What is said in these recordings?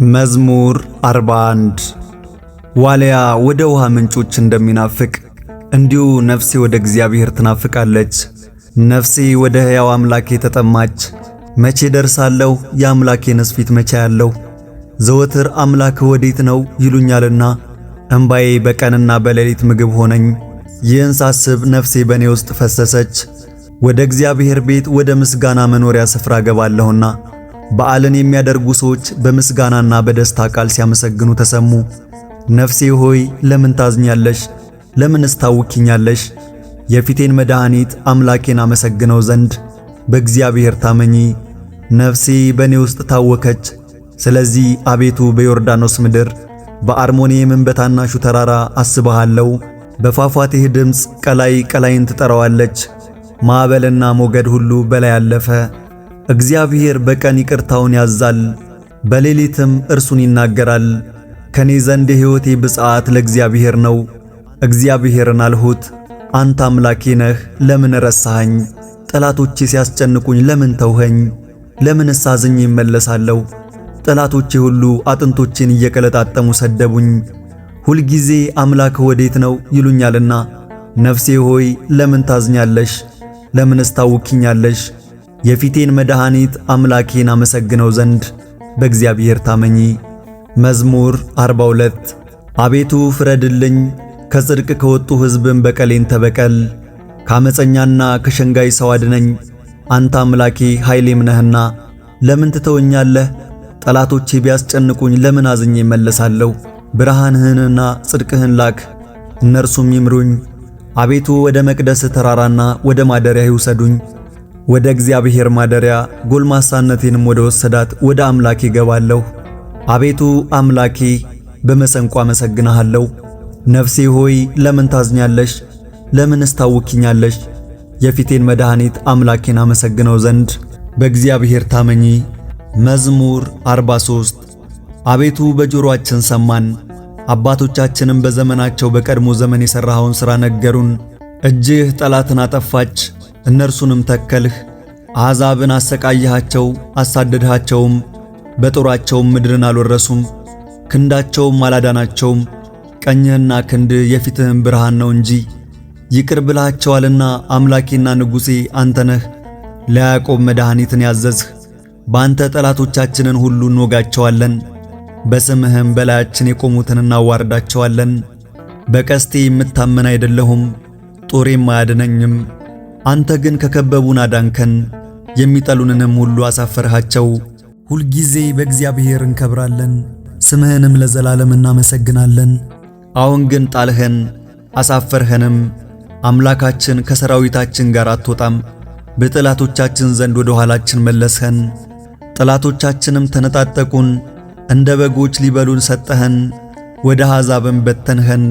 መዝሙር 41 ዋልያ ወደ ውሃ ምንጮች እንደሚናፍቅ እንዲሁ ነፍሴ ወደ እግዚአብሔር ትናፍቃለች። ነፍሴ ወደ ሕያው አምላኬ ተጠማች። መቼ ደርሳለሁ? የአምላኬንስ ፊት መቼ ያለው? ዘወትር አምላክ ወዴት ነው ይሉኛልና እንባዬ በቀንና በሌሊት ምግብ ሆነኝ። ይህን ሳስብ ነፍሴ በእኔ ውስጥ ፈሰሰች። ወደ እግዚአብሔር ቤት ወደ ምስጋና መኖሪያ ስፍራ ገባለሁና በዓልን የሚያደርጉ ሰዎች በምስጋናና በደስታ ቃል ሲያመሰግኑ ተሰሙ። ነፍሴ ሆይ ለምን ታዝኛለሽ? ለምንስ ታውኪኛለሽ? የፊቴን መድኃኒት አምላኬን አመሰግነው ዘንድ በእግዚአብሔር ታመኚ። ነፍሴ በእኔ ውስጥ ታወከች። ስለዚህ አቤቱ በዮርዳኖስ ምድር በአርሞንኤምም በታናሹ ተራራ አስብሃለሁ። በፏፏቴህ ድምፅ ቀላይ ቀላይን ትጠራዋለች። ማዕበልና ሞገድ ሁሉ በላይ አለፈ። እግዚአብሔር በቀን ይቅርታውን ያዛል፣ በሌሊትም እርሱን ይናገራል። ከኔ ዘንድ የሕይወቴ ብፅዓት ለእግዚአብሔር ነው። እግዚአብሔርን አልሁት፣ አንተ አምላኬ ነህ፣ ለምን ረሳኸኝ? ጠላቶቼ ሲያስጨንቁኝ ለምን ተውኸኝ? ለምንስ አዝኜ እመለሳለሁ? ጠላቶቼ ሁሉ አጥንቶቼን እየቀለጣጠሙ ሰደቡኝ። ሁልጊዜ አምላክ ወዴት ነው ይሉኛልና ነፍሴ ሆይ ለምን ታዝኛለሽ? ለምንስ ታውኪኛለሽ? የፊቴን መድኃኒት አምላኬን አመሰግነው ዘንድ በእግዚአብሔር ታመኚ። መዝሙር 42 አቤቱ ፍረድልኝ፣ ከጽድቅ ከወጡ ሕዝብም በቀሌን ተበቀል። ከዓመፀኛና ከሸንጋይ ሰው አድነኝ። አንተ አምላኬ ኃይሌም ነህና ለምን ትተወኛለህ? ጠላቶቼ ቢያስጨንቁኝ ለምን አዝኜ እመለሳለሁ? ብርሃንህንና ጽድቅህን ላክ፣ እነርሱም ይምሩኝ። አቤቱ ወደ መቅደስህ ተራራና ወደ ማደሪያህ ይውሰዱኝ። ወደ እግዚአብሔር ማደሪያ ጎልማሳነቴንም ወደ ወሰዳት ወደ አምላኬ ገባለሁ። አቤቱ አምላኬ በመሰንቆ አመሰግንሃለሁ። ነፍሴ ሆይ ለምን ታዝኛለሽ? ለምንስ ታውኪኛለሽ? የፊቴን መድኃኒት አምላኬን አመሰግነው ዘንድ በእግዚአብሔር ታመኚ። መዝሙር 43 አቤቱ በጆሮአችን ሰማን፣ አባቶቻችንም በዘመናቸው በቀድሞ ዘመን የሠራኸውን ሥራ ነገሩን። እጅህ ጠላትን አጠፋች፣ እነርሱንም ተከልህ። አሕዛብን አሰቃየሃቸው፣ አሳደድሃቸውም። በጦራቸውም ምድርን አልወረሱም፣ ክንዳቸውም አላዳናቸውም። ቀኝህና ክንድህ የፊትህም ብርሃን ነው እንጂ። ይቅር ብለሃቸዋልና አምላኬና ንጉሴ አንተ ነህ። ለያዕቆብ መድኃኒትን ያዘዝህ፣ በአንተ ጠላቶቻችንን ሁሉ እንወጋቸዋለን። በስምህም በላያችን የቆሙትን እናዋርዳቸዋለን። በቀስቴ የምታመን አይደለሁም፣ ጦሬም አያድነኝም። አንተ ግን ከከበቡን አዳንከን፣ የሚጠሉንንም ሁሉ አሳፈርሃቸው። ሁልጊዜ በእግዚአብሔር እንከብራለን፣ ስምህንም ለዘላለም እናመሰግናለን። አሁን ግን ጣልኸን አሳፈርኸንም። አምላካችን ከሰራዊታችን ጋር አትወጣም። በጠላቶቻችን ዘንድ ወደ ኋላችን መለስኸን። ጠላቶቻችንም ተነጣጠቁን፣ እንደ በጎች ሊበሉን ሰጠኸን። ወደ አሕዛብም በተንኸን፣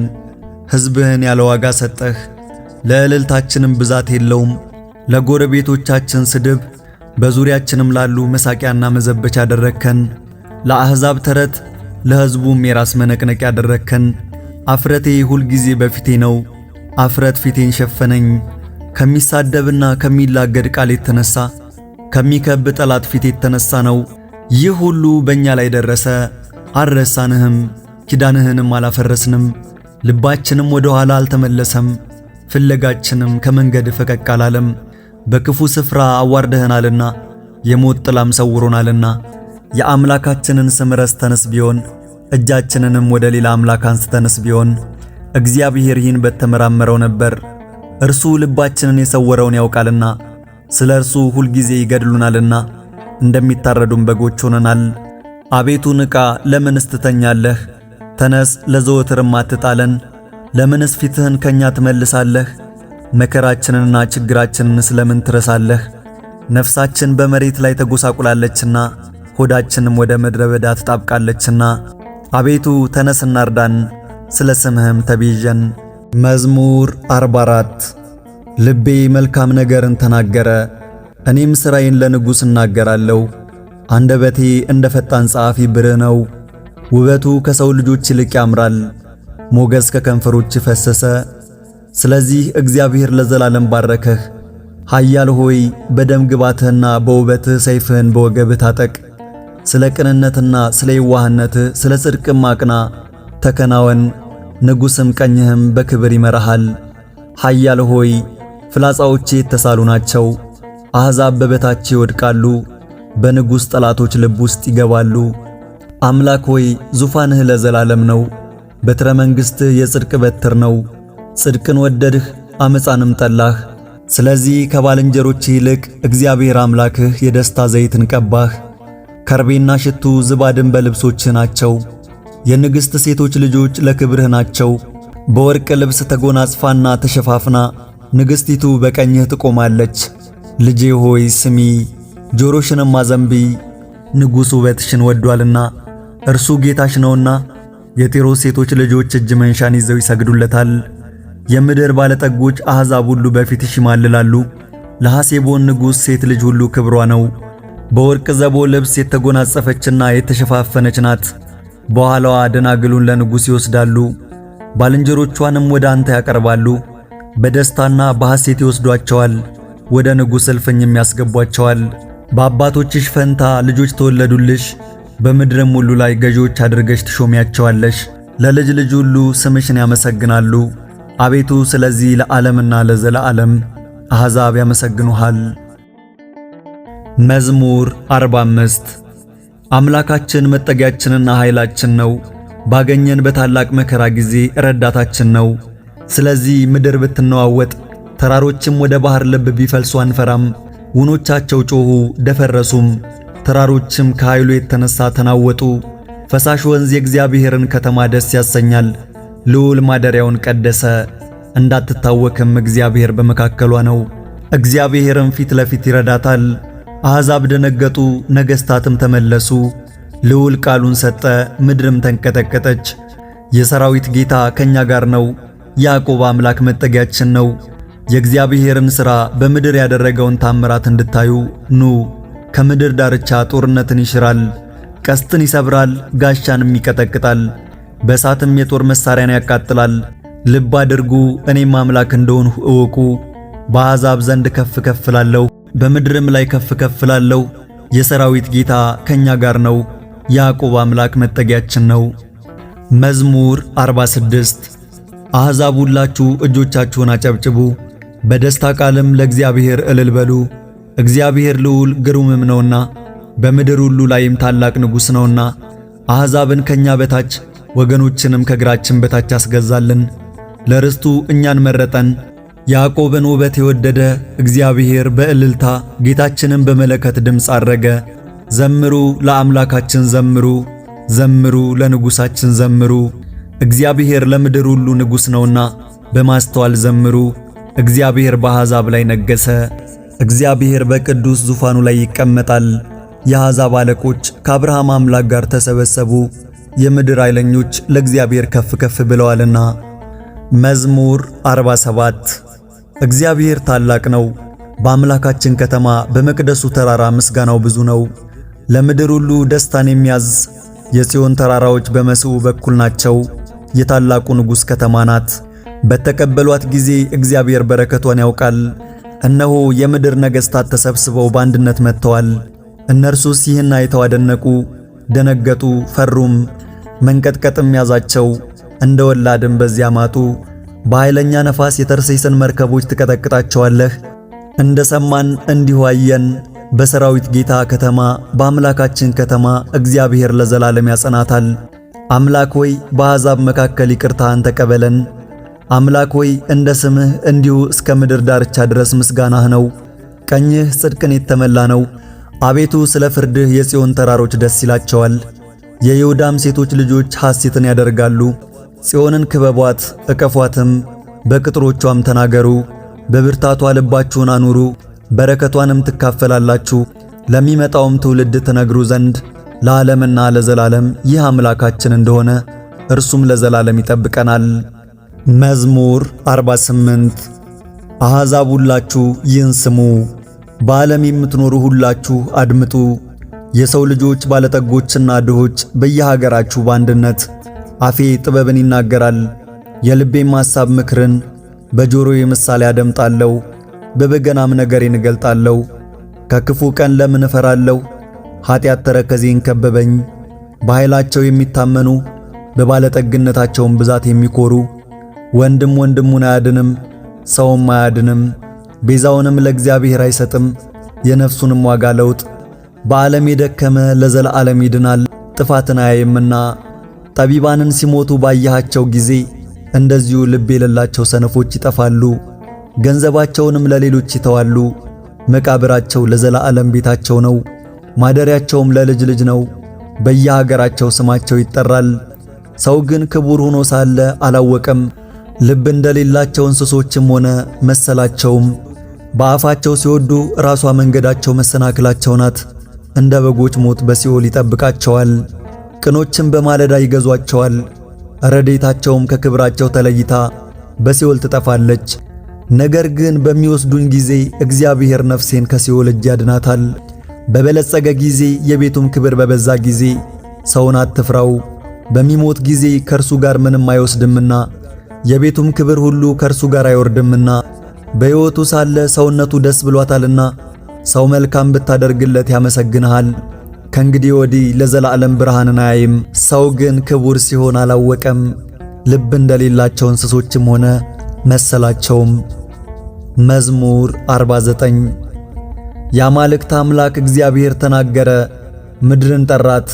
ሕዝብህን ያለ ዋጋ ሰጠህ። ለእልልታችንም ብዛት የለውም። ለጎረቤቶቻችን ስድብ፣ በዙሪያችንም ላሉ መሳቂያና መዘበቻ ያደረግከን። ለአሕዛብ ተረት፣ ለሕዝቡም የራስ መነቅነቅ ያደረግከን። አፍረቴ ሁልጊዜ በፊቴ ነው፣ አፍረት ፊቴን ሸፈነኝ። ከሚሳደብና ከሚላገድ ቃል የተነሣ ከሚከብ ጠላት ፊት የተነሣ ነው። ይህ ሁሉ በእኛ ላይ ደረሰ። አልረሳንህም፣ ኪዳንህንም አላፈረስንም። ልባችንም ወደ ኋላ አልተመለሰም፣ ፍለጋችንም ከመንገድ ፈቀቅ አላለም። በክፉ ስፍራ አዋርደኸናልና የሞት ጥላም ሰውሮናልና። የአምላካችንን ስም ረስተንስ ቢሆን እጃችንንም ወደ ሌላ አምላክ አንስተንስ ቢሆን እግዚአብሔር ይህን በተመራመረው ነበር። እርሱ ልባችንን የሰወረውን ያውቃልና ስለ እርሱ ሁልጊዜ ይገድሉናልና እንደሚታረዱም በጎች ሆነናል። አቤቱ ንቃ፣ ለምንስ ትተኛለህ? ተነስ፣ ለዘወትርም አትጣለን። ለምንስ ፊትህን ከኛ ትመልሳለህ? መከራችንንና ችግራችንን ስለምን ትረሳለህ? ነፍሳችን በመሬት ላይ ተጎሳቁላለችና ሆዳችንም ወደ ምድረ በዳ ትጣብቃለችና። አቤቱ ተነስና እርዳን፣ ስለ ስምህም ተቤዠን። መዝሙር 44 ልቤ መልካም ነገርን ተናገረ፣ እኔም ሥራዬን ለንጉሥ እናገራለሁ። አንደበቴ እንደ ፈጣን ጸሐፊ ብርህ ነው፣ ውበቱ ከሰው ልጆች ይልቅ ያምራል። ሞገስ ከከንፈሮች ፈሰሰ። ስለዚህ እግዚአብሔር ለዘላለም ባረከህ። ኃያል ሆይ በደም ግባትህና በውበትህ ሰይፍህን በወገብህ ታጠቅ። ስለ ቅንነትና ስለ የዋህነትህ ስለ ጽድቅም አቅና ተከናወን። ንጉሥም ቀኝህም በክብር ይመራሃል። ኃያል ሆይ ፍላጻዎቼ የተሳሉ ናቸው። አሕዛብ በበታቼ ይወድቃሉ፣ በንጉሥ ጠላቶች ልብ ውስጥ ይገባሉ። አምላክ ሆይ ዙፋንህ ለዘላለም ነው፣ በትረ መንግሥትህ የጽድቅ በትር ነው። ጽድቅን ወደድህ ዓመፃንም ጠላህ። ስለዚህ ከባልንጀሮችህ ይልቅ እግዚአብሔር አምላክህ የደስታ ዘይትን ቀባህ። ከርቤና ሽቱ ዝባድን በልብሶችህ ናቸው። የንግሥት ሴቶች ልጆች ለክብርህ ናቸው። በወርቅ ልብስ ተጎናጽፋና ተሸፋፍና ንግሥቲቱ በቀኝህ ትቆማለች። ልጄ ሆይ ስሚ፣ ጆሮሽንም አዘንብዪ። ንጉሥ ውበትሽን ወዷልና እርሱ ጌታሽ ነውና። የጢሮስ ሴቶች ልጆች እጅ መንሻን ይዘው ይሰግዱለታል። የምድር ባለጠጎች አሕዛብ ሁሉ በፊትሽ ይማልላሉ። ለሐሴቦን ንጉሥ ሴት ልጅ ሁሉ ክብሯ ነው። በወርቅ ዘቦ ልብስ የተጎናጸፈችና የተሸፋፈነች ናት። በኋላዋ ደናግሉን ለንጉሥ ይወስዳሉ፣ ባልንጀሮቿንም ወደ አንተ ያቀርባሉ። በደስታና በሐሴት ይወስዷቸዋል፣ ወደ ንጉሥ እልፍኝም ያስገቧቸዋል። በአባቶችሽ ፈንታ ልጆች ተወለዱልሽ፣ በምድርም ሁሉ ላይ ገዢዎች አድርገሽ ትሾሚያቸዋለሽ። ለልጅ ልጅ ሁሉ ስምሽን ያመሰግናሉ። አቤቱ ስለዚህ ለዓለምና ለዘላለም አሕዛብ ያመሰግኑሃል። መዝሙር 45 አምላካችን መጠጊያችንና ኃይላችን ነው፣ ባገኘን በታላቅ መከራ ጊዜ ረዳታችን ነው። ስለዚህ ምድር ብትነዋወጥ ተራሮችም ወደ ባሕር ልብ ቢፈልሱ አንፈራም። ውኖቻቸው ጮኹ ደፈረሱም፣ ተራሮችም ከኃይሉ የተነሣ ተናወጡ። ፈሳሽ ወንዝ የእግዚአብሔርን ከተማ ደስ ያሰኛል። ልዑል ማደሪያውን ቀደሰ፣ እንዳትታወክም እግዚአብሔር በመካከሏ ነው። እግዚአብሔርም ፊት ለፊት ይረዳታል። አሕዛብ ደነገጡ፣ ነገሥታትም ተመለሱ። ልዑል ቃሉን ሰጠ፣ ምድርም ተንቀጠቀጠች። የሰራዊት ጌታ ከእኛ ጋር ነው፣ ያዕቆብ አምላክ መጠጊያችን ነው። የእግዚአብሔርን ሥራ በምድር ያደረገውን ታምራት እንድታዩ ኑ። ከምድር ዳርቻ ጦርነትን ይሽራል፣ ቀስትን ይሰብራል፣ ጋሻንም ይቀጠቅጣል፣ በእሳትም የጦር መሣሪያን ያቃጥላል። ልብ አድርጉ፣ እኔም አምላክ እንደሆንሁ እወቁ። በአሕዛብ ዘንድ ከፍ ከፍ እላለሁ፣ በምድርም ላይ ከፍ ከፍ እላለሁ። የሰራዊት ጌታ ከእኛ ጋር ነው፣ ያዕቆብ አምላክ መጠጊያችን ነው። መዝሙር 46 አሕዛብ ሁላችሁ እጆቻችሁን አጨብጭቡ፣ በደስታ ቃልም ለእግዚአብሔር እልል በሉ። እግዚአብሔር ልዑል ግሩምም ነውና በምድር ሁሉ ላይም ታላቅ ንጉሥ ነውና። አሕዛብን ከእኛ በታች ወገኖችንም ከእግራችን በታች አስገዛልን። ለርስቱ እኛን መረጠን። ያዕቆብን ውበት የወደደ እግዚአብሔር በእልልታ ጌታችንን በመለከት ድምፅ አረገ። ዘምሩ፣ ለአምላካችን ዘምሩ፣ ዘምሩ፣ ለንጉሣችን ዘምሩ። እግዚአብሔር ለምድር ሁሉ ንጉሥ ነውና በማስተዋል ዘምሩ። እግዚአብሔር በአሕዛብ ላይ ነገሠ። እግዚአብሔር በቅዱስ ዙፋኑ ላይ ይቀመጣል። የአሕዛብ አለቆች ከአብርሃም አምላክ ጋር ተሰበሰቡ። የምድር ኃይለኞች ለእግዚአብሔር ከፍ ከፍ ብለዋልና። መዝሙር 47 እግዚአብሔር ታላቅ ነው፣ በአምላካችን ከተማ በመቅደሱ ተራራ ምስጋናው ብዙ ነው። ለምድር ሁሉ ደስታን የሚያዝ የጽዮን ተራራዎች በመስዑ በኩል ናቸው። የታላቁ ንጉሥ ከተማ ናት። በተቀበሏት ጊዜ እግዚአብሔር በረከቷን ያውቃል። እነሆ የምድር ነገሥታት ተሰብስበው በአንድነት መጥተዋል። እነርሱስ ይህን አይተው አደነቁ፣ ደነገጡ፣ ፈሩም። መንቀጥቀጥም ያዛቸው፣ እንደ ወላድም በዚያ ማጡ። በኃይለኛ ነፋስ የተርሴስን መርከቦች ትቀጠቅጣቸዋለህ። እንደ ሰማን እንዲሁ አየን። በሰራዊት ጌታ ከተማ በአምላካችን ከተማ እግዚአብሔር ለዘላለም ያጸናታል። አምላክ ሆይ በአሕዛብ መካከል ይቅርታህን ተቀበለን። አምላክ ሆይ እንደ ስምህ እንዲሁ እስከ ምድር ዳርቻ ድረስ ምስጋናህ ነው። ቀኝህ ጽድቅን የተመላ ነው። አቤቱ ስለ ፍርድህ የጽዮን ተራሮች ደስ ይላቸዋል። የይሁዳም ሴቶች ልጆች ሐሴትን ያደርጋሉ። ጽዮንን ክበቧት እቀፏትም፣ በቅጥሮቿም ተናገሩ። በብርታቷ ልባችሁን አኑሩ፣ በረከቷንም ትካፈላላችሁ። ለሚመጣውም ትውልድ ትነግሩ ዘንድ ለዓለምና ለዘላለም ይህ አምላካችን እንደሆነ እርሱም ለዘላለም ይጠብቀናል። መዝሙር 48 አሕዛብ ሁላችሁ ይህን ስሙ፣ በዓለም የምትኖሩ ሁላችሁ አድምጡ። የሰው ልጆች ባለጠጎችና ድሆች በየሀገራችሁ በአንድነት አፌ ጥበብን ይናገራል፣ የልቤም ሐሳብ ምክርን። በጆሮዬ ምሳሌ አደምጣለሁ፣ በበገናም ነገሬን እገልጣለሁ። ከክፉ ቀን ለምን እፈራለሁ? ኃጢአት ተረከዜን ከበበኝ። በኃይላቸው የሚታመኑ በባለጠግነታቸውም ብዛት የሚኮሩ ወንድም ወንድሙን አያድንም፣ ሰውም አያድንም፣ ቤዛውንም ለእግዚአብሔር አይሰጥም፣ የነፍሱንም ዋጋ ለውጥ። በዓለም የደከመ ለዘላለም ይድናል፣ ጥፋትን አያይምና። ጠቢባንን ሲሞቱ ባየሃቸው ጊዜ እንደዚሁ ልብ የሌላቸው ሰነፎች ይጠፋሉ፣ ገንዘባቸውንም ለሌሎች ይተዋሉ። መቃብራቸው ለዘላለም ቤታቸው ነው፣ ማደሪያቸውም ለልጅ ልጅ ነው። በየሀገራቸው ስማቸው ይጠራል። ሰው ግን ክቡር ሆኖ ሳለ አላወቀም። ልብ እንደሌላቸው እንስሶችም ሆነ መሰላቸውም። በአፋቸው ሲወዱ ራሷ መንገዳቸው መሰናክላቸው ናት። እንደ በጎች ሞት በሲኦል ይጠብቃቸዋል። ቅኖችም በማለዳ ይገዟቸዋል። ረድኤታቸውም ከክብራቸው ተለይታ በሲኦል ትጠፋለች። ነገር ግን በሚወስዱኝ ጊዜ እግዚአብሔር ነፍሴን ከሲኦል እጅ ያድናታል። በበለጸገ ጊዜ የቤቱም ክብር በበዛ ጊዜ ሰውን አትፍራው። በሚሞት ጊዜ ከእርሱ ጋር ምንም አይወስድምና የቤቱም ክብር ሁሉ ከእርሱ ጋር አይወርድምና። በሕይወቱ ሳለ ሰውነቱ ደስ ብሏታልና ሰው መልካም ብታደርግለት ያመሰግንሃል። ከእንግዲህ ወዲህ ለዘላለም ብርሃንን አያይም። ሰው ግን ክቡር ሲሆን አላወቀም። ልብ እንደሌላቸው እንስሶችም ሆነ መሰላቸውም። መዝሙር 49 የአማልክት አምላክ እግዚአብሔር ተናገረ፣ ምድርን ጠራት።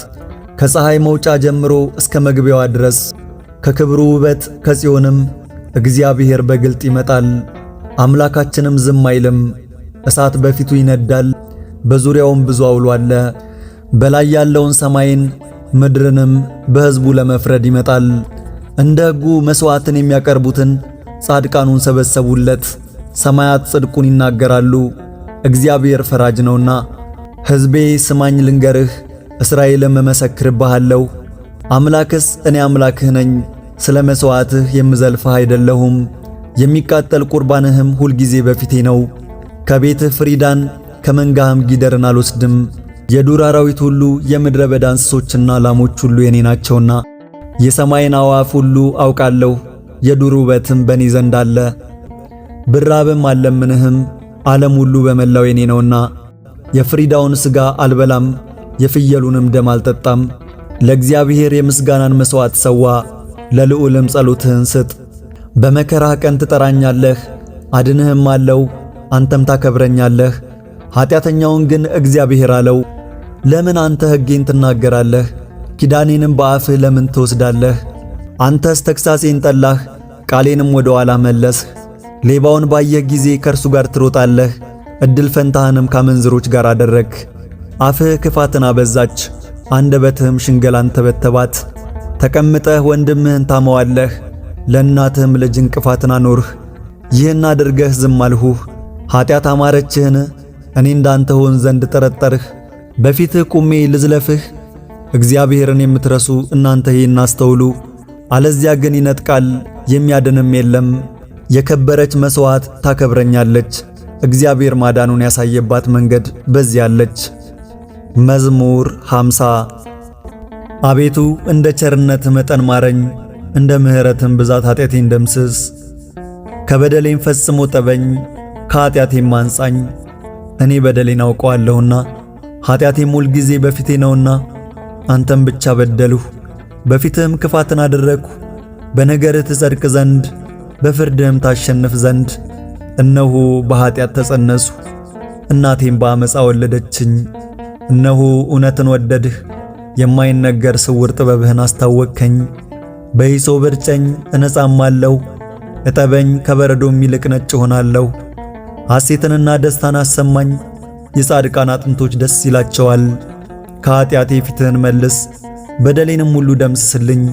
ከፀሐይ መውጫ ጀምሮ እስከ መግቢያዋ ድረስ ከክብሩ ውበት ከጽዮንም እግዚአብሔር በግልጥ ይመጣል። አምላካችንም ዝም አይልም። እሳት በፊቱ ይነዳል፣ በዙሪያውም ብዙ አውሎ አለ። በላይ ያለውን ሰማይን ምድርንም በሕዝቡ ለመፍረድ ይመጣል። እንደ ሕጉ መሥዋዕትን የሚያቀርቡትን ጻድቃኑን ሰበሰቡለት። ሰማያት ጽድቁን ይናገራሉ፣ እግዚአብሔር ፈራጅ ነውና። ሕዝቤ ስማኝ ልንገርህ፣ እስራኤልም እመሰክርብሃለሁ። አምላክስ እኔ አምላክህ ነኝ፣ ስለ መሥዋዕትህ የምዘልፍህ አይደለሁም። የሚቃጠል ቁርባንህም ሁልጊዜ በፊቴ ነው። ከቤትህ ፍሪዳን ከመንጋህም ጊደርን አልወስድም። የዱር አራዊት ሁሉ የምድረ በዳ እንስሶችና ላሞች ሁሉ የኔ ናቸውና የሰማይን አዋፍ ሁሉ አውቃለሁ። የዱር ውበትም በኔ ዘንድ አለ። ብራብም አልለምንህም፣ ዓለም ሁሉ በመላው የኔ ነውና። የፍሪዳውን ሥጋ አልበላም፣ የፍየሉንም ደም አልጠጣም። ለእግዚአብሔር የምስጋናን መሥዋዕት ሰዋ፣ ለልዑልም ጸሎትህን ስጥ። በመከራህ ቀን ትጠራኛለህ፣ አድንህም አለው፣ አንተም ታከብረኛለህ። ኃጢአተኛውን ግን እግዚአብሔር አለው፣ ለምን አንተ ሕጌን ትናገራለህ? ኪዳኔንም በአፍህ ለምን ትወስዳለህ? አንተስ ተግሣጼን ጠላህ፣ ቃሌንም ወደ ኋላ መለስህ። ሌባውን ባየህ ጊዜ ከእርሱ ጋር ትሮጣለህ፣ ዕድል ፈንታህንም ካመንዝሮች ጋር አደረግህ። አፍህ ክፋትን አበዛች፣ አንደበትህም ሽንገላን ተበተባት። ተቀምጠህ ወንድምህን ታመዋለህ፣ ለእናትህም ልጅ እንቅፋትን አኖርህ። ይህን አድርገህ ዝም አልሁህ። ኃጢአት አማረችህን? እኔ እንዳንተ ሆን ዘንድ ጠረጠርህ። በፊትህ ቁሜ ልዝለፍህ? እግዚአብሔርን የምትረሱ እናንተ ይህን አስተውሉ። አለዚያ ግን ይነጥቃል፣ የሚያድንም የለም። የከበረች መሥዋዕት ታከብረኛለች፣ እግዚአብሔር ማዳኑን ያሳየባት መንገድ በዚያለች። መዝሙር 50 አቤቱ እንደ ቸርነትህ መጠን ማረኝ፣ እንደ ምሕረትህም ብዛት ኃጢአቴን ደምስስ። ከበደሌም ፈጽሞ ጠበኝ፣ ከኃጢአቴም አንጻኝ። እኔ በደሌን አውቀዋለሁና ኃጢአቴም ሁል ጊዜ በፊቴ ነውና። አንተም ብቻ በደልሁ፣ በፊትህም ክፋትን አደረግሁ። በነገርህ ትጸድቅ ዘንድ በፍርድህም ታሸንፍ ዘንድ እነሆ በኃጢአት ተጸነስሁ፣ እናቴም በዓመፃ ወለደችኝ። እነሆ እውነትን ወደድህ፣ የማይነገር ስውር ጥበብህን አስታወቅከኝ። በሂሶጵ እርጨኝ እነጻማለሁ፣ እጠበኝ ከበረዶም ይልቅ ነጭ እሆናለሁ። ሐሴትንና ደስታን አሰማኝ፣ የጻድቃን አጥንቶች ደስ ይላቸዋል። ከኃጢአቴ ፊትህን መልስ፣ በደሌንም ሁሉ ደምስስልኝ።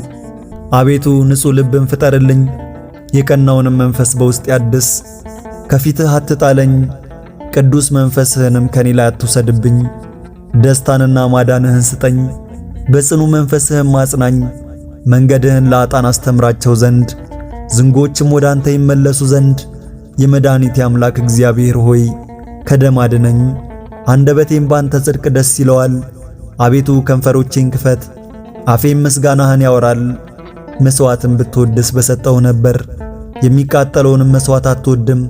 አቤቱ ንጹሕ ልብን ፍጠርልኝ፣ የቀናውንም መንፈስ በውስጤ አድስ። ከፊትህ አትጣለኝ፣ ቅዱስ መንፈስህንም ከኔ ላይ አትውሰድብኝ። ደስታንና ማዳንህን ስጠኝ፣ በጽኑ መንፈስህም አጽናኝ። መንገድህን ለኃጥአን አስተምራቸው ዘንድ ዝንጎችም ወደ አንተ ይመለሱ ዘንድ የመድኃኒቴ አምላክ እግዚአብሔር ሆይ ከደም አድነኝ። አንደበቴም ባንተ ጽድቅ ደስ ይለዋል። አቤቱ ከንፈሮቼን ክፈት፣ አፌም ምስጋናህን ያወራል። መሥዋዕትን ብትወድስ በሰጠው ነበር፣ የሚቃጠለውንም መሥዋዕት አትወድም።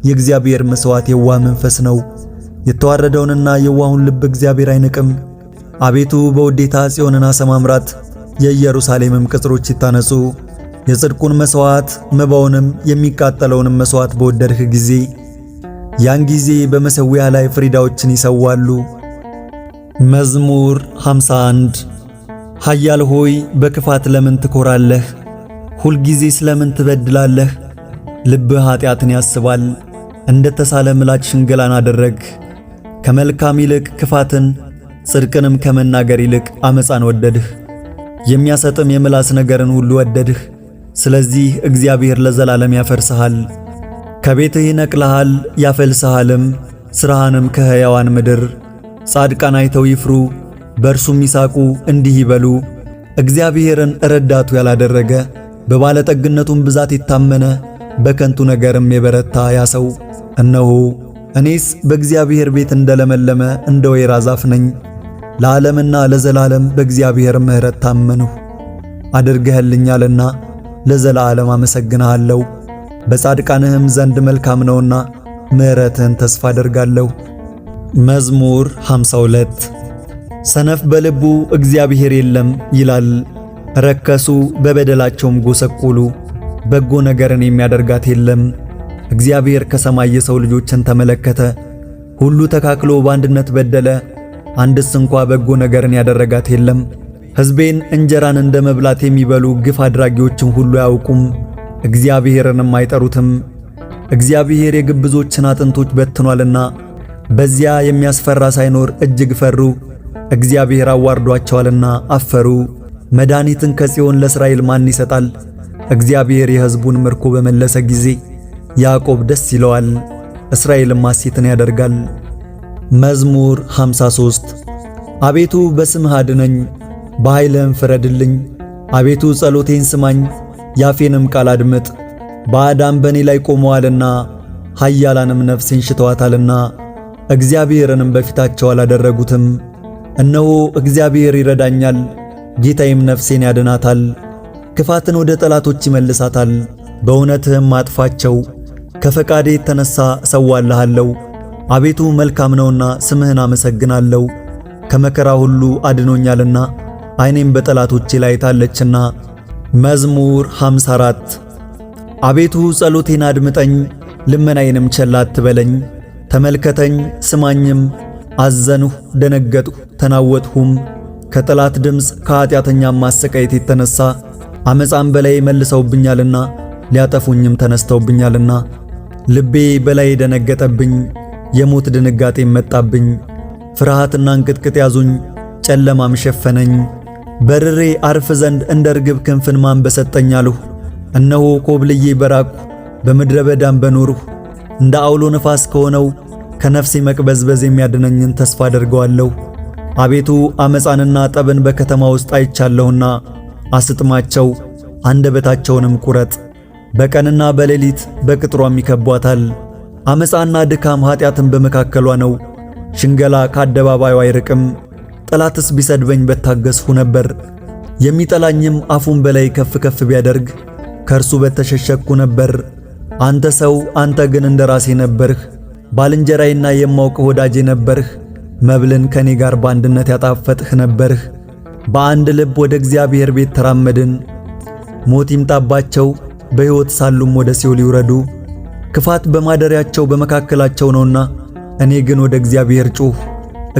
የእግዚአብሔር መሥዋዕት የዋህ መንፈስ ነው፣ የተዋረደውንና የዋሁን ልብ እግዚአብሔር አይንቅም። አቤቱ በውዴታ ጽዮንን አሰማምራት፣ የኢየሩሳሌምም ቅጥሮች ይታነጹ። የጽድቁን መሥዋዕት መባውንም የሚቃጠለውንም መሥዋዕት በወደድህ ጊዜ ያን ጊዜ በመሠዊያ ላይ ፍሪዳዎችን ይሰዋሉ። መዝሙር 51 ኃያል ሆይ በክፋት ለምን ትኰራለህ? ሁልጊዜ ስለምን ትበድላለህ? ልብህ ኀጢአትን ያስባል፣ እንደ ተሳለ ምላጭ ሽንገላን አደረግህ። ከመልካም ይልቅ ክፋትን ጽድቅንም ከመናገር ይልቅ ዓመፃን ወደድህ። የሚያሰጥም የምላስ ነገርን ሁሉ ወደድህ። ስለዚህ እግዚአብሔር ለዘላለም ያፈርስሃል፣ ከቤትህ ይነቅልሃል ያፈልስሃልም፣ ሥራህንም ከሕያዋን ምድር። ጻድቃን አይተው ይፍሩ፣ በእርሱም ይሳቁ፣ እንዲህ ይበሉ፣ እግዚአብሔርን ረዳቱ ያላደረገ በባለጠግነቱም ብዛት የታመነ በከንቱ ነገርም የበረታ ያ ሰው እነሆ እኔስ በእግዚአብሔር ቤት እንደለመለመ እንደ ወይራ ዛፍ ነኝ። ለዓለምና ለዘላለም በእግዚአብሔር ምሕረት ታመንሁ። አድርገህልኛልና ለዘላለም አመሰግንሃለሁ። በጻድቃንህም ዘንድ መልካም ነውና ምሕረትህን ተስፋ አደርጋለሁ። መዝሙር 52 ሰነፍ በልቡ እግዚአብሔር የለም ይላል። ረከሱ፣ በበደላቸውም ጎሰቆሉ፣ በጎ ነገርን የሚያደርጋት የለም። እግዚአብሔር ከሰማይ የሰው ልጆችን ተመለከተ፣ ሁሉ ተካክሎ በአንድነት በደለ፣ አንድስ እንኳ በጎ ነገርን ያደረጋት የለም። ሕዝቤን እንጀራን እንደ መብላት የሚበሉ ግፍ አድራጊዎችን ሁሉ አያውቁም፣ እግዚአብሔርንም አይጠሩትም። እግዚአብሔር የግብዞችን አጥንቶች በትኗልና በዚያ የሚያስፈራ ሳይኖር እጅግ ፈሩ። እግዚአብሔር አዋርዷቸዋልና አፈሩ። መድኃኒትን ከጽዮን ለእስራኤል ማን ይሰጣል? እግዚአብሔር የሕዝቡን ምርኮ በመለሰ ጊዜ ያዕቆብ ደስ ይለዋል፣ እስራኤልም ሐሴትን ያደርጋል። መዝሙር 53 አቤቱ በስምህ አድነኝ፣ በኃይልህም ፍረድልኝ። አቤቱ ጸሎቴን ስማኝ፣ ያፌንም ቃል አድምጥ። ባዕዳን በእኔ ላይ ቆመዋልና ኃያላንም ነፍሴን ሽተዋታልና እግዚአብሔርንም በፊታቸው አላደረጉትም። እነሆ እግዚአብሔር ይረዳኛል፣ ጌታዬም ነፍሴን ያድናታል። ክፋትን ወደ ጠላቶች ይመልሳታል፣ በእውነትህም አጥፋቸው። ከፈቃዴ የተነሣ እሰዋልሃለሁ። አቤቱ መልካም ነውና ስምህን አመሰግናለሁ። ከመከራ ሁሉ አድኖኛልና ዓይኔም በጠላቶቼ ላይ ታለችና። መዝሙር 54 አቤቱ ጸሎቴን አድምጠኝ፣ ልመናዬንም ቸል አትበለኝ። ተመልከተኝ ስማኝም፣ አዘንሁ፣ ደነገጥሁ፣ ተናወጥሁም። ከጠላት ድምፅ ከኃጢአተኛም ማሰቃየት የተነሣ ዓመፃም በላይ መልሰውብኛልና ሊያጠፉኝም ተነስተውብኛልና። ልቤ በላይ ደነገጠብኝ፣ የሞት ድንጋጤም መጣብኝ። ፍርሃትና እንቅጥቅጥ ያዙኝ፣ ጨለማም ሸፈነኝ። በርሬ አርፍ ዘንድ እንደ ርግብ ክንፍን ማን በሰጠኝ አልሁ። እነሆ ኮብልዬ በራቅሁ፣ በምድረ በዳም በኖርሁ። እንደ አውሎ ነፋስ ከሆነው ከነፍሴ መቅበዝበዝ የሚያድነኝን ተስፋ አደርገዋለሁ። አቤቱ ዓመፃንና ጠብን በከተማ ውስጥ አይቻለሁና አስጥማቸው፣ አንደበታቸውንም ቁረጥ። በቀንና በሌሊት በቅጥሯም ይከቧታል። ዓመፃና ድካም ኃጢአትን በመካከሏ ነው። ሽንገላ ከአደባባዩ አይርቅም። ጠላትስ ቢሰድበኝ በታገስሁ ነበር። የሚጠላኝም አፉን በላይ ከፍ ከፍ ቢያደርግ ከእርሱ በተሸሸግሁ ነበር። አንተ ሰው፣ አንተ ግን እንደ ራሴ ነበርህ፣ ባልንጀራዬና የማውቅህ ወዳጄ ነበርህ። መብልን ከኔ ጋር በአንድነት ያጣፈጥህ ነበርህ። በአንድ ልብ ወደ እግዚአብሔር ቤት ተራመድን። ሞት ይምጣባቸው፣ በሕይወት ሳሉም ወደ ሲኦል ይውረዱ። ክፋት በማደሪያቸው በመካከላቸው ነውና እኔ ግን ወደ እግዚአብሔር ጮኽሁ፣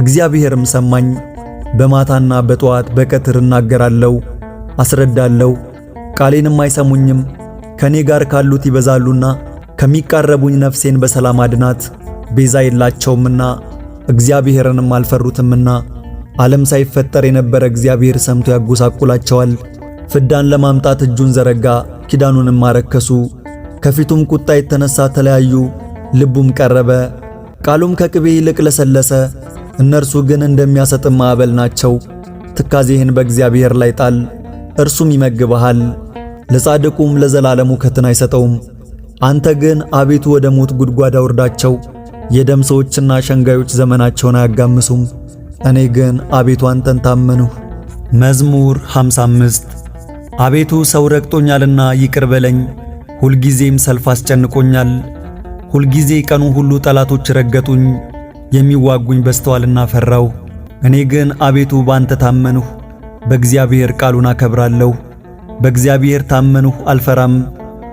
እግዚአብሔርም ሰማኝ። በማታና በጠዋት በቀትር እናገራለሁ፣ አስረዳለሁ፣ ቃሌንም አይሰሙኝም። ከኔ ጋር ካሉት ይበዛሉና ከሚቃረቡኝ ነፍሴን በሰላም አድናት። ቤዛ የላቸውምና እግዚአብሔርንም አልፈሩትምና። ዓለም ሳይፈጠር የነበረ እግዚአብሔር ሰምቶ ያጎሳቁላቸዋል። ፍዳን ለማምጣት እጁን ዘረጋ፣ ኪዳኑንም አረከሱ። ከፊቱም ቁጣ የተነሣ ተለያዩ፣ ልቡም ቀረበ። ቃሉም ከቅቤ ይልቅ ለሰለሰ። እነርሱ ግን እንደሚያሰጥም ማዕበል ናቸው። ትካዜህን በእግዚአብሔር ላይ ጣል፣ እርሱም ይመግብሃል። ለጻድቁም ለዘላለሙ ከትን አይሰጠውም። አንተ ግን አቤቱ ወደ ሞት ጉድጓድ አውርዳቸው። የደም ሰዎችና ሸንጋዮች ዘመናቸውን አያጋምሱም። እኔ ግን አቤቱ አንተን ታመንሁ። መዝሙር 55 አቤቱ ሰው ረግጦኛልና ይቅር በለኝ፣ ሁልጊዜም ሰልፍ አስጨንቆኛል። ሁልጊዜ ቀኑ ሁሉ ጠላቶች ረገጡኝ፣ የሚዋጉኝ በዝተዋልና ፈራሁ። እኔ ግን አቤቱ ባንተ ታመንሁ፣ በእግዚአብሔር ቃሉን አከብራለሁ። በእግዚአብሔር ታመንሁ አልፈራም።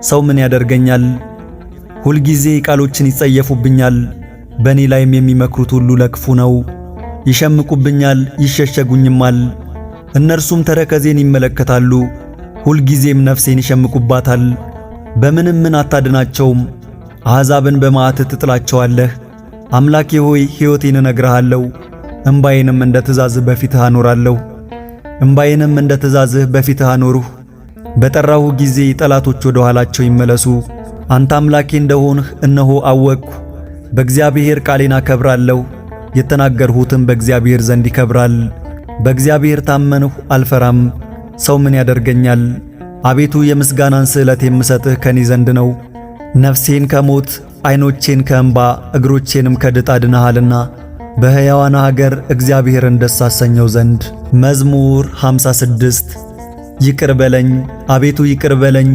ሰው ምን ያደርገኛል? ሁልጊዜ ቃሎችን ይጸየፉብኛል። በእኔ ላይም የሚመክሩት ሁሉ ለክፉ ነው። ይሸምቁብኛል፣ ይሸሸጉኝማል። እነርሱም ተረከዜን ይመለከታሉ፣ ሁልጊዜም ነፍሴን ይሸምቁባታል። በምንም ምን አታድናቸውም። አሕዛብን በመዓትህ ትጥላቸዋለህ። አምላኬ ሆይ ሕይወቴን እነግርሃለሁ። እምባዬንም እንደ ትእዛዝህ በፊትህ አኖራለሁ። እምባዬንም እንደ ትእዛዝህ በፊትህ አኖርሁ። በጠራሁህ ጊዜ ጠላቶች ወደ ኋላቸው ይመለሱ። አንተ አምላኬ እንደሆንህ እነሆ አወቅሁ። በእግዚአብሔር ቃሌን አከብራለሁ፣ የተናገርሁትም በእግዚአብሔር ዘንድ ይከብራል። በእግዚአብሔር ታመንሁ አልፈራም። ሰው ምን ያደርገኛል? አቤቱ የምስጋናን ስዕለት የምሰጥህ ከኔ ዘንድ ነው። ነፍሴን ከሞት ዓይኖቼን ከእንባ እግሮቼንም ከድጥ አድነሃልና በሕያዋን አገር እግዚአብሔርን ደስ አሰኘው ዘንድ። መዝሙር 56 ይቅር በለኝ አቤቱ ይቅር በለኝ፣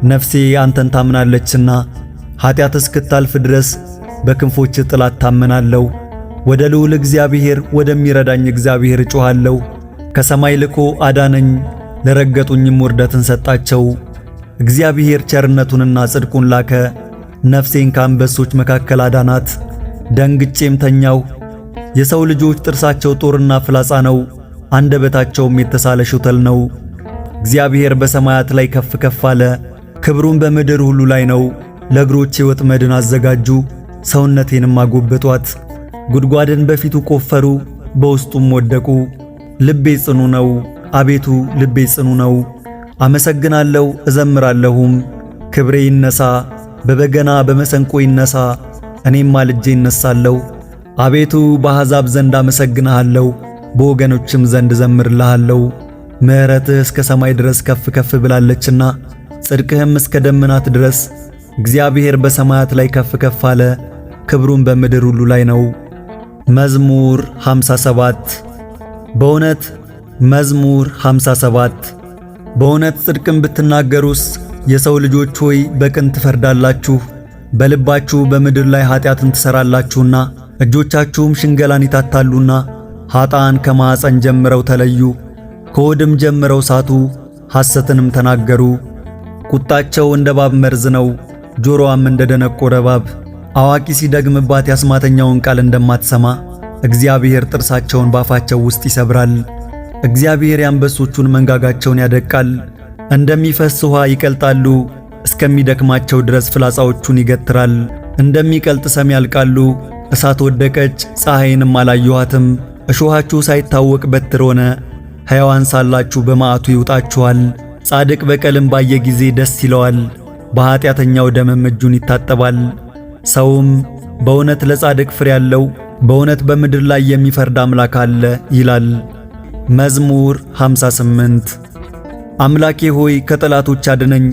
ነፍሴ አንተን ታምናለችና። ኀጢአት እስክታልፍ ድረስ በክንፎች ጥላ እታመናለሁ። ወደ ልዑል እግዚአብሔር ወደሚረዳኝ እግዚአብሔር እጮኻለሁ። ከሰማይ ልኮ አዳነኝ፣ ለረገጡኝም ውርደትን ሰጣቸው። እግዚአብሔር ቸርነቱንና ጽድቁን ላከ፣ ነፍሴን ከአንበሶች መካከል አዳናት። ደንግጬም ተኛሁ። የሰው ልጆች ጥርሳቸው ጦርና ፍላጻ ነው፣ አንደበታቸውም የተሳለ ሹተል ነው። እግዚአብሔር በሰማያት ላይ ከፍ ከፍ አለ፣ ክብሩም በምድር ሁሉ ላይ ነው። ለእግሮቼ ወጥመድን አዘጋጁ፣ ሰውነቴንም አጎበጧት። ጉድጓድን በፊቱ ቆፈሩ፣ በውስጡም ወደቁ። ልቤ ጽኑ ነው፣ አቤቱ ልቤ ጽኑ ነው። አመሰግናለሁ እዘምራለሁም። ክብሬ ይነሣ፣ በበገና በመሰንቆ ይነሣ፣ እኔም ማልጄ እነሣለሁ። አቤቱ በአሕዛብ ዘንድ አመሰግንሃለሁ፣ በወገኖችም ዘንድ እዘምርልሃለሁ። ምሕረትህ እስከ ሰማይ ድረስ ከፍ ከፍ ብላለችና ጽድቅህም እስከ ደመናት ድረስ። እግዚአብሔር በሰማያት ላይ ከፍ ከፍ አለ፣ ክብሩም በምድር ሁሉ ላይ ነው። መዝሙር 57 በእውነት መዝሙር 57 በእውነት ጽድቅን ብትናገሩስ የሰው ልጆች ሆይ በቅን ትፈርዳላችሁ። በልባችሁ በምድር ላይ ኀጢአትን ትሠራላችሁና እጆቻችሁም ሽንገላን ይታታሉና። ኀጣን ከማኅፀን ጀምረው ተለዩ፣ ከሆድም ጀምረው ሳቱ፣ ሐሰትንም ተናገሩ። ቁጣቸው እንደ እባብ መርዝ ነው፣ ጆሮዋም እንደ ደነቆረ እባብ። አዋቂ ሲደግምባት የአስማተኛውን ቃል እንደማትሰማ እግዚአብሔር ጥርሳቸውን ባፋቸው ውስጥ ይሰብራል። እግዚአብሔር የአንበሶቹን መንጋጋቸውን ያደቃል፣ እንደሚፈስ ውኃ ይቀልጣሉ። እስከሚደክማቸው ድረስ ፍላጻዎቹን ይገትራል። እንደሚቀልጥ ሰም ያልቃሉ። እሳት ወደቀች፣ ፀሐይንም አላየኋትም። እሾኻችሁ ሳይታወቅ በትር ሆነ። ሕያዋን ሳላችሁ በመዓቱ ይውጣችኋል። ጻድቅ በቀልን ባየ ጊዜ ደስ ይለዋል፣ በኀጢአተኛው ደምም እጁን ይታጠባል። ሰውም በእውነት ለጻድቅ ፍሬ ያለው በእውነት በምድር ላይ የሚፈርድ አምላክ አለ ይላል። መዝሙር 58 አምላኬ ሆይ ከጠላቶች አድነኝ፣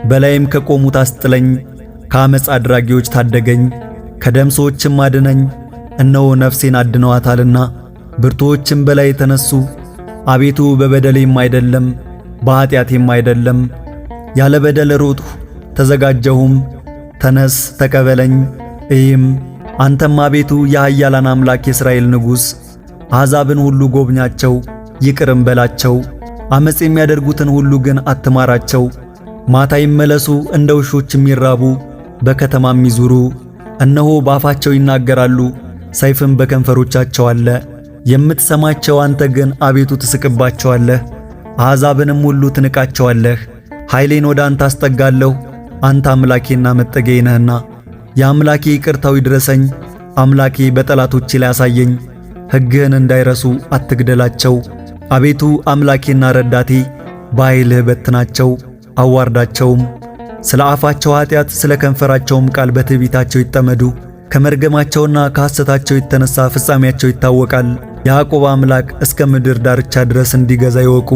በላይም ከቆሙት አስጥለኝ። ከዓመፅ አድራጊዎች ታደገኝ፣ ከደም ሰዎችም አድነኝ። እነሆ ነፍሴን አድነዋታልና ብርቱዎችም በላይ የተነሱ። አቤቱ በበደሌም አይደለም በኀጢአቴም አይደለም፣ ያለ በደል ሮጥሁ ተዘጋጀሁም። ተነስ ተቀበለኝ እይም። አንተም አቤቱ የኃያላን አምላክ የእስራኤል ንጉሥ፣ አሕዛብን ሁሉ ጎብኛቸው ይቅርም በላቸው። ዓመፅ የሚያደርጉትን ሁሉ ግን አትማራቸው። ማታ ይመለሱ እንደ ውሾችም ይራቡ፣ በከተማም ይዙሩ። እነሆ በአፋቸው ይናገራሉ፣ ሰይፍም በከንፈሮቻቸው አለ። የምትሰማቸው አንተ ግን አቤቱ ትስቅባቸዋለህ፣ አሕዛብንም ሁሉ ትንቃቸዋለህ። ኃይሌን ወደ አንተ አስጠጋለሁ፣ አንተ አምላኬና መጠጊያዬ ነህና። የአምላኬ ይቅርታው ይድረሰኝ፣ አምላኬ በጠላቶቼ ላይ አሳየኝ። ሕግህን እንዳይረሱ አትግደላቸው። አቤቱ አምላኬና ረዳቴ፣ በኃይልህ በትናቸው አዋርዳቸውም። ስለ አፋቸው ኀጢአት ስለ ከንፈራቸውም ቃል በትዕቢታቸው ይጠመዱ። ከመርገማቸውና ከሐሰታቸው የተነሣ ፍጻሜያቸው ይታወቃል። ያዕቆብ አምላክ እስከ ምድር ዳርቻ ድረስ እንዲገዛ ይወቁ።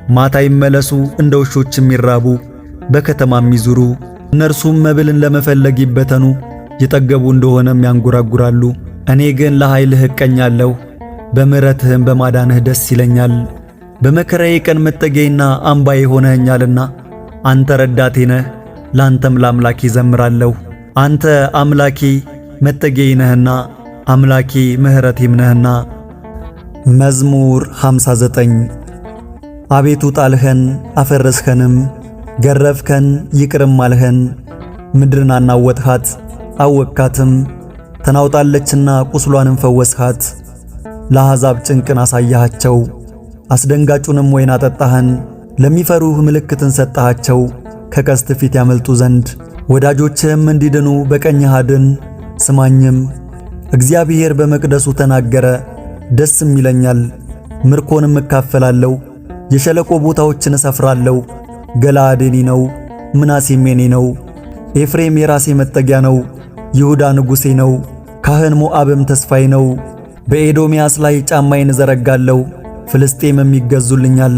ማታ ይመለሱ እንደ ውሾችም ይራቡ፣ በከተማም ይዙሩ። እነርሱም መብልን ለመፈለግ ይበተኑ፣ የጠገቡ እንደሆነም ያንጎራጉራሉ። እኔ ግን ለኃይልህ እቀኛለሁ፣ በምሕረትህም በማዳንህ ደስ ይለኛል። በመከራዬ ቀን መጠጊያዬና አምባዬ ሆነኸኛልና አንተ ረዳቴ ነህ፣ ላንተም ለአምላኬ ዘምራለሁ። አንተ አምላኬ መጠጊያዬ ነህና አምላኬ ምሕረቴም ነህና። መዝሙር 59 አቤቱ ጣልኸን አፈረስኸንም፣ ገረፍከን ይቅርም አልኸን። ምድርን አናወጥሃት አወቅካትም፣ ተናውጣለችና ቁስሏንም ፈወስሃት። ለአሕዛብ ጭንቅን አሳያሃቸው፣ አስደንጋጩንም ወይን አጠጣኸን። ለሚፈሩህ ምልክትን ሰጠሃቸው፣ ከቀስት ፊት ያመልጡ ዘንድ። ወዳጆችህም እንዲድኑ በቀኝህ አድን። ስማኝም፣ እግዚአብሔር በመቅደሱ ተናገረ፣ ደስም ይለኛል። ምርኮንም እካፈላለሁ፣ የሸለቆ ቦታዎችን እሰፍራለሁ። ገለዓድ የኔ ነው፣ ምናሴም የኔ ነው። ኤፍሬም የራሴ መጠጊያ ነው፣ ይሁዳ ንጉሴ ነው። ካህን ሞዓብም ተስፋዬ ነው። በኤዶምያስ ላይ ጫማዬን እዘረጋለሁ፣ ፍልስጤምም ይገዙልኛል።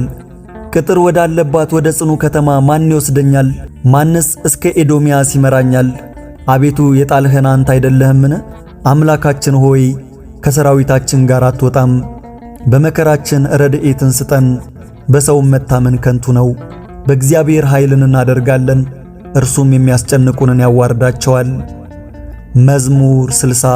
ቅጥር ወዳለባት ወደ ጽኑ ከተማ ማን ይወስደኛል? ማንስ እስከ ኤዶምያስ ይመራኛል? አቤቱ የጣልኸን አንተ አይደለህምን? አምላካችን ሆይ ከሰራዊታችን ጋር አትወጣም። በመከራችን ረድኤትን ስጠን። በሰውም መታመን ከንቱ ነው። በእግዚአብሔር ኃይልን እናደርጋለን፣ እርሱም የሚያስጨንቁንን ያዋርዳቸዋል። መዝሙር 60